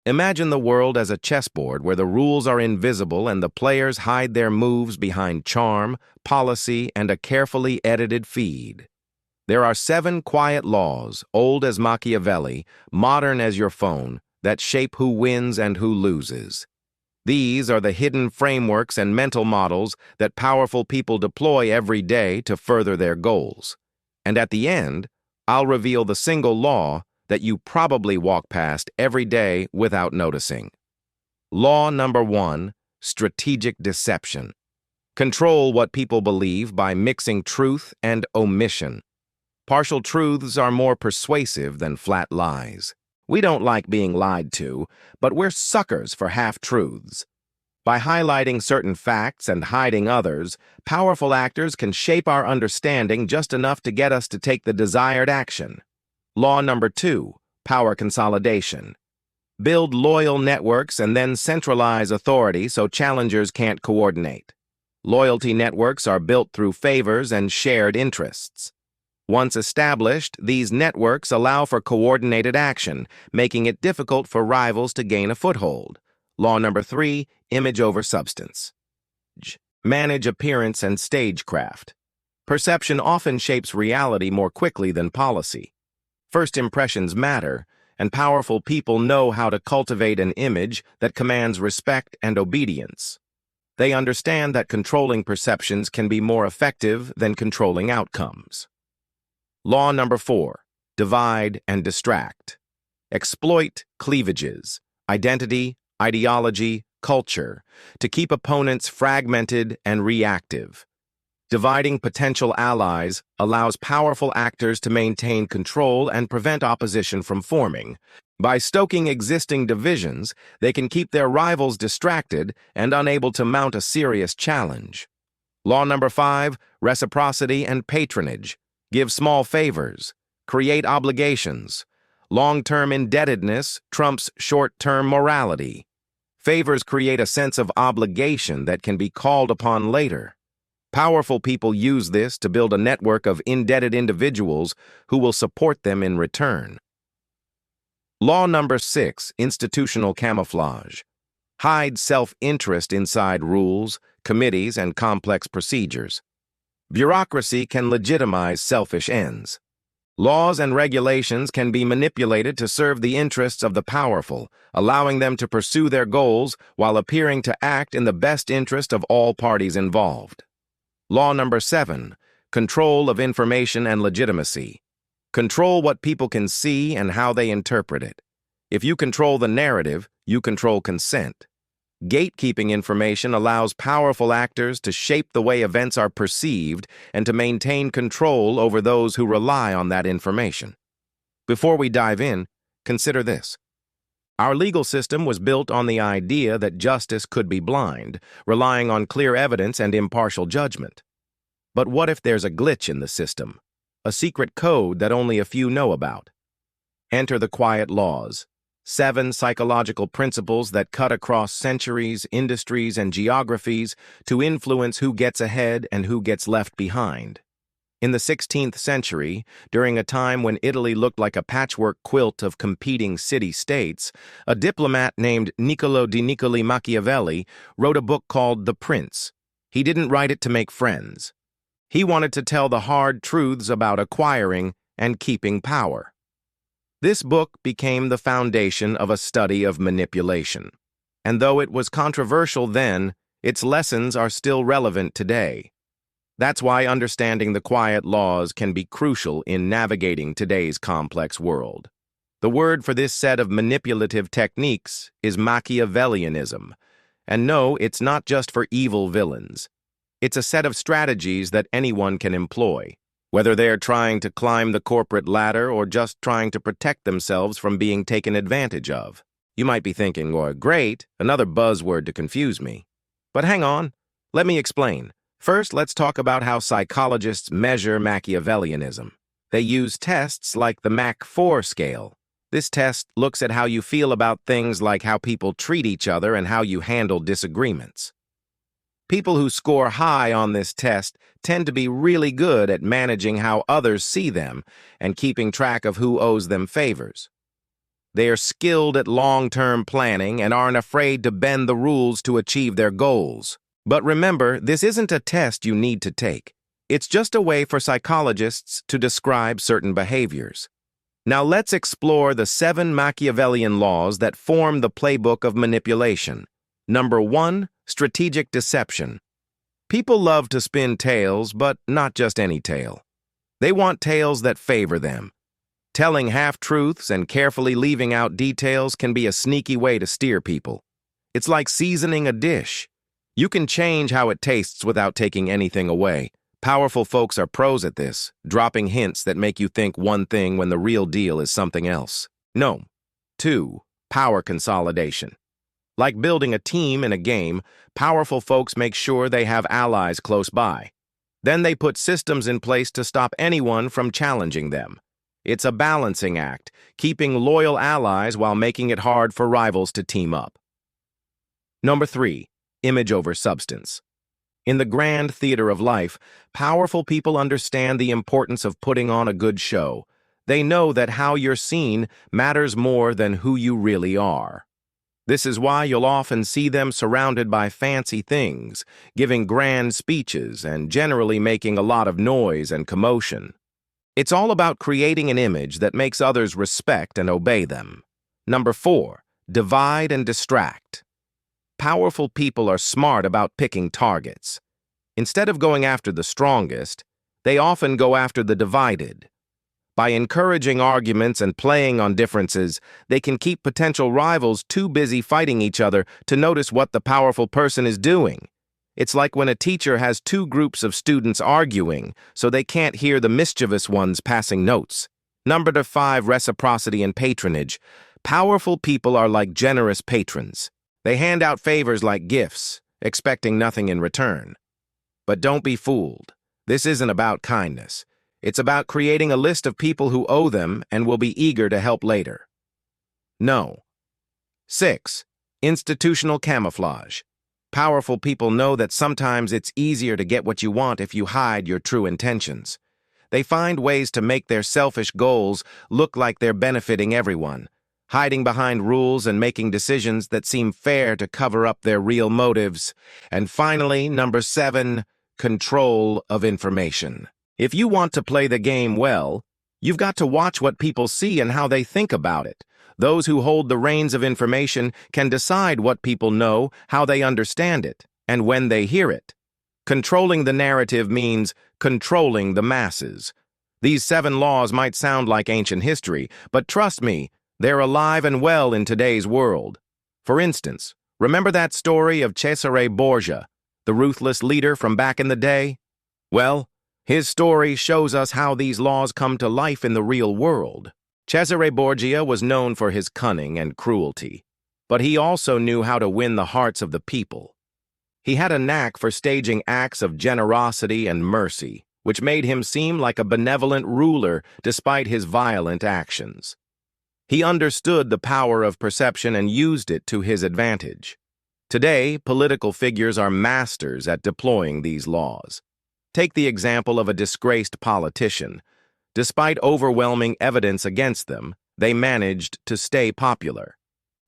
Imagine the world as a chessboard where the rules are invisible and the players hide their moves behind charm, policy, and a carefully edited feed. There are 7 quiet laws, old as Machiavelli, modern as your phone, that shape who wins and who loses. These are the hidden frameworks and mental models that powerful people deploy every day to further their goals. And at the end, I'll reveal the single law that you probably walk past every day without noticing. Law number 1, strategic deception. Control what people believe by mixing truth and omission. Partial truths are more persuasive than flat lies. We don't like being lied to, but we're suckers for half-truths. By highlighting certain facts and hiding others, powerful actors can shape our understanding just enough to get us to take the desired action. Law number 2, power consolidation. Build loyal networks and then centralize authority so challengers can't coordinate. Loyalty networks are built through favors and shared interests. Once established, these networks allow for coordinated action, making it difficult for rivals to gain a foothold. Law number 3, image over substance. Manage appearance and stagecraft. Perception often shapes reality more quickly than policy. First impressions matter, and powerful people know how to cultivate an image that commands respect and obedience. They understand that controlling perceptions can be more effective than controlling outcomes. Law number 4, divide and distract. Exploit cleavages, identity, ideology, culture, to keep opponents fragmented and reactive. Dividing potential allies allows powerful actors to maintain control and prevent opposition from forming. By stoking existing divisions, they can keep their rivals distracted and unable to mount a serious challenge. Law number 5, reciprocity and patronage. Give small favors. Create obligations. Long-term indebtedness trumps short-term morality. Favors create a sense of obligation that can be called upon later. Powerful people use this to build a network of indebted individuals who will support them in return. Law number 6, institutional camouflage. Hide self-interest inside rules, committees, and complex procedures. Bureaucracy can legitimize selfish ends. Laws and regulations can be manipulated to serve the interests of the powerful, allowing them to pursue their goals while appearing to act in the best interest of all parties involved. Law number 7, control of information and legitimacy. Control what people can see and how they interpret it. If you control the narrative, you control consent. Gatekeeping information allows powerful actors to shape the way events are perceived and to maintain control over those who rely on that information. Before we dive in, consider this. Our legal system was built on the idea that justice could be blind, relying on clear evidence and impartial judgment. But what if there's a glitch in the system, a secret code that only a few know about? Enter the quiet laws. 7 psychological principles that cut across centuries, industries, and geographies to influence who gets ahead and who gets left behind. In the 16th century, during a time when Italy looked like a patchwork quilt of competing city-states, a diplomat named Niccolò Machiavelli wrote a book called The Prince. He didn't write it to make friends. He wanted to tell the hard truths about acquiring and keeping power. This book became the foundation of a study of manipulation. And though it was controversial then, its lessons are still relevant today. That's why understanding the quiet laws can be crucial in navigating today's complex world. The word for this set of manipulative techniques is Machiavellianism. And no, it's not just for evil villains. It's a set of strategies that anyone can employ, whether they're trying to climb the corporate ladder or just trying to protect themselves from being taken advantage of. You might be thinking, well, great, another buzzword to confuse me. But hang on, let me explain. First, let's talk about how psychologists measure Machiavellianism. They use tests like the Mach 4 scale. This test looks at how you feel about things like how people treat each other and how you handle disagreements. People who score high on this test tend to be really good at managing how others see them and keeping track of who owes them favors. They are skilled at long-term planning and aren't afraid to bend the rules to achieve their goals. But remember, this isn't a test you need to take. It's just a way for psychologists to describe certain behaviors. Now let's explore the 7 Machiavellian laws that form the playbook of manipulation. Number 1, strategic deception. People love to spin tales, but not just any tale. They want tales that favor them. Telling half-truths and carefully leaving out details can be a sneaky way to steer people. It's like seasoning a dish. You can change how it tastes without taking anything away. Powerful folks are pros at this, dropping hints that make you think one thing when the real deal is something else. No. 2, power consolidation. Like building a team in a game, powerful folks make sure they have allies close by. Then they put systems in place to stop anyone from challenging them. It's a balancing act, keeping loyal allies while making it hard for rivals to team up. Number 3, image over substance. In the grand theater of life, powerful people understand the importance of putting on a good show. They know that how you're seen matters more than who you really are. This is why you'll often see them surrounded by fancy things, giving grand speeches, and generally making a lot of noise and commotion. It's all about creating an image that makes others respect and obey them. Number 4, divide and distract. Powerful people are smart about picking targets. Instead of going after the strongest, they often go after the divided. By encouraging arguments and playing on differences, they can keep potential rivals too busy fighting each other to notice what the powerful person is doing. It's like when a teacher has 2 groups of students arguing, so they can't hear the mischievous ones passing notes. Number 5, reciprocity and patronage. Powerful people are like generous patrons. They hand out favors like gifts, expecting nothing in return. But don't be fooled. This isn't about kindness. It's about creating a list of people who owe them and will be eager to help later. No. 6, institutional camouflage. Powerful people know that sometimes it's easier to get what you want if you hide your true intentions. They find ways to make their selfish goals look like they're benefiting everyone, hiding behind rules and making decisions that seem fair to cover up their real motives. And finally, number 7, control of information. If you want to play the game well, you've got to watch what people see and how they think about it. Those who hold the reins of information can decide what people know, how they understand it, and when they hear it. Controlling the narrative means controlling the masses. These 7 laws might sound like ancient history, but trust me, they're alive and well in today's world. For instance, remember that story of Cesare Borgia, the ruthless leader from back in the day? Well, his story shows us how these laws come to life in the real world. Cesare Borgia was known for his cunning and cruelty, but he also knew how to win the hearts of the people. He had a knack for staging acts of generosity and mercy, which made him seem like a benevolent ruler despite his violent actions. He understood the power of perception and used it to his advantage. Today, political figures are masters at deploying these laws. Take the example of a disgraced politician. Despite overwhelming evidence against them, they managed to stay popular.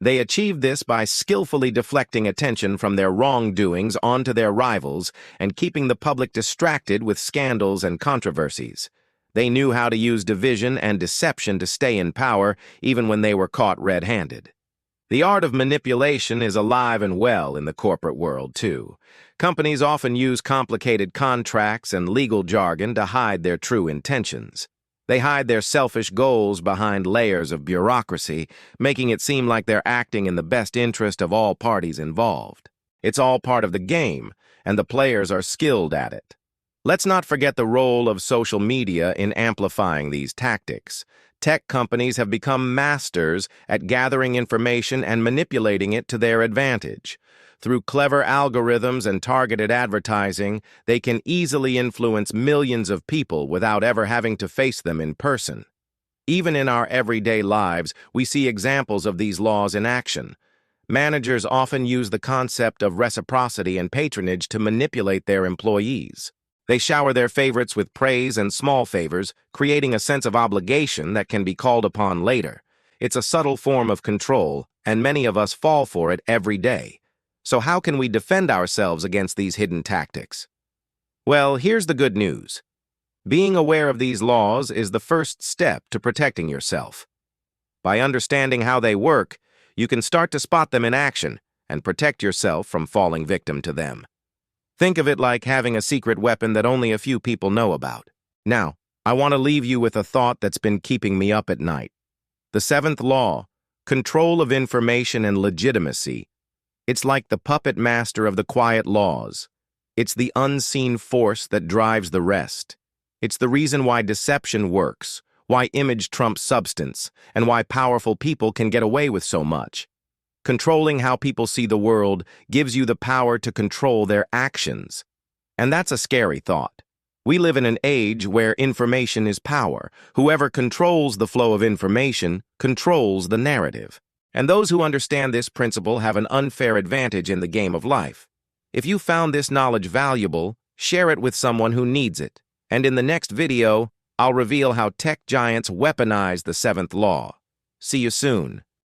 They achieved this by skillfully deflecting attention from their wrongdoings onto their rivals and keeping the public distracted with scandals and controversies. They knew how to use division and deception to stay in power, even when they were caught red-handed. The art of manipulation is alive and well in the corporate world, too. Companies often use complicated contracts and legal jargon to hide their true intentions. They hide their selfish goals behind layers of bureaucracy, making it seem like they're acting in the best interest of all parties involved. It's all part of the game, and the players are skilled at it. Let's not forget the role of social media in amplifying these tactics. Tech companies have become masters at gathering information and manipulating it to their advantage. Through clever algorithms and targeted advertising, they can easily influence millions of people without ever having to face them in person. Even in our everyday lives, we see examples of these laws in action. Managers often use the concept of reciprocity and patronage to manipulate their employees. They shower their favorites with praise and small favors, creating a sense of obligation that can be called upon later. It's a subtle form of control, and many of us fall for it every day. So how can we defend ourselves against these hidden tactics? Well, here's the good news. Being aware of these laws is the first step to protecting yourself. By understanding how they work, you can start to spot them in action and protect yourself from falling victim to them. Think of it like having a secret weapon that only a few people know about. Now, I want to leave you with a thought that's been keeping me up at night. The seventh law, control of information and legitimacy. It's like the puppet master of the quiet laws. It's the unseen force that drives the rest. It's the reason why deception works, why image trumps substance, and why powerful people can get away with so much. Controlling how people see the world gives you the power to control their actions. And that's a scary thought. We live in an age where information is power. Whoever controls the flow of information controls the narrative. And those who understand this principle have an unfair advantage in the game of life. If you found this knowledge valuable, share it with someone who needs it. And in the next video, I'll reveal how tech giants weaponize the seventh law. See you soon.